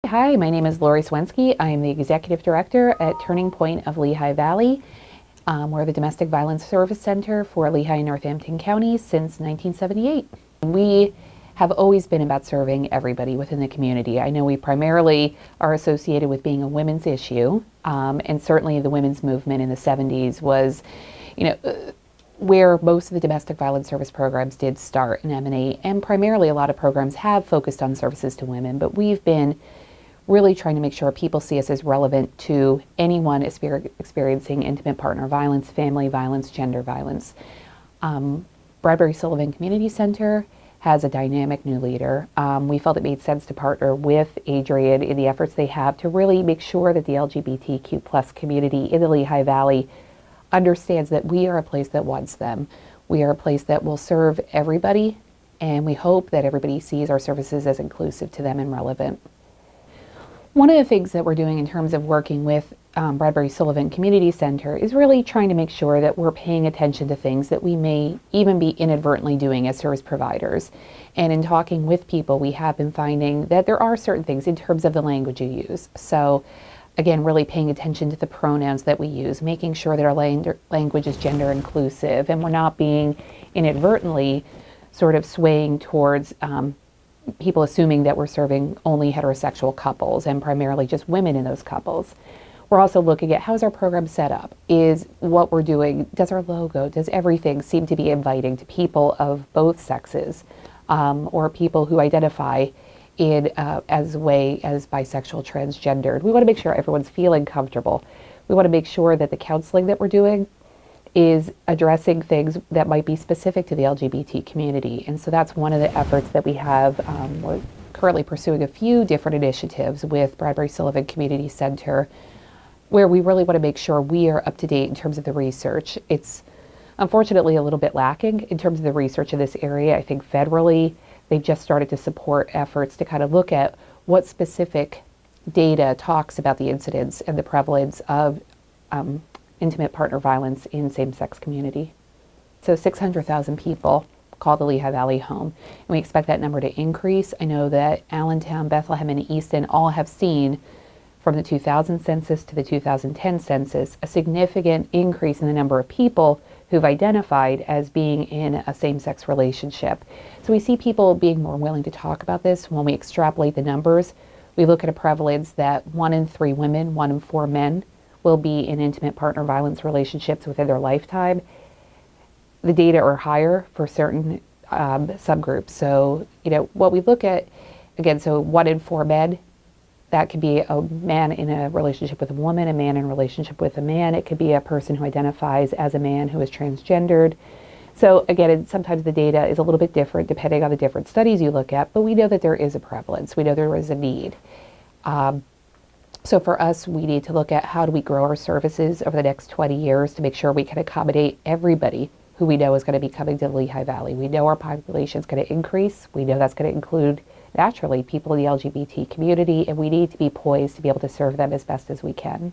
Hi, my name is Lori Swensky. I am the Executive Director at Turning Point of Lehigh Valley. We're the Domestic Violence Service Center for Lehigh and Northampton counties since 1978. We have always been about serving everybody within the community. I know we primarily are associated with being a women's issue, and certainly the women's movement in the 70s was, where most of the domestic violence service programs did start and emanate, and primarily a lot of programs have focused on services to women, but we've been really trying to make sure people see us as relevant to anyone experiencing intimate partner violence, family violence, gender violence. Bradbury-Sullivan Community Center has a dynamic new leader. We felt it made sense to partner with Adrian in the efforts they have to really make sure that the LGBTQ plus community in the Lehigh Valley understands that we are a place that wants them. We are a place that will serve everybody, and we hope that everybody sees our services as inclusive to them and relevant. One of the things that we're doing in terms of working with Bradbury-Sullivan Community Center is really trying to make sure that we're paying attention to things that we may even be inadvertently doing as service providers. And in talking with people, we have been finding that there are certain things in terms of the language you use. So again, really paying attention to the pronouns that we use, making sure that our language is gender inclusive, and we're not being inadvertently sort of swaying towards people assuming that we're serving only heterosexual couples and primarily just women in those couples. We're also looking at how's our program set up? Is what we're doing, does our logo, does everything seem to be inviting to people of both sexes, or people who identify in as a way as bisexual, transgendered? We want to make sure everyone's feeling comfortable. We want to make sure that the counseling that we're doing is addressing things that might be specific to the LGBT community. And so that's one of the efforts that we have. We're currently pursuing a few different initiatives with Bradbury-Sullivan Community Center, where we really want to make sure we are up to date in terms of the research. It's unfortunately a little bit lacking in terms of the research in this area. I think federally, they've just started to support efforts to kind of look at what specific data talks about the incidence and the prevalence of intimate partner violence in same-sex community. So 600,000 people call the Lehigh Valley home, and we expect that number to increase. I know that Allentown, Bethlehem, and Easton all have seen, from the 2000 census to the 2010 census, a significant increase in the number of people who've identified as being in a same-sex relationship. So we see people being more willing to talk about this. When we extrapolate the numbers, we look at a prevalence that 1 in 3 women, 1 in 4 men will be in intimate partner violence relationships within their lifetime. The data are higher for certain subgroups. So, what we look at, again, so 1 in 4 men, that could be a man in a relationship with a woman, a man in a relationship with a man. It could be a person who identifies as a man who is transgendered. So again, sometimes the data is a little bit different depending on the different studies you look at, but we know that there is a prevalence. We know there is a need. So for us, we need to look at how do we grow our services over the next 20 years to make sure we can accommodate everybody who we know is going to be coming to the Lehigh Valley. We know our population is going to increase. We know that's going to include, naturally, people in the LGBT community, and we need to be poised to be able to serve them as best as we can.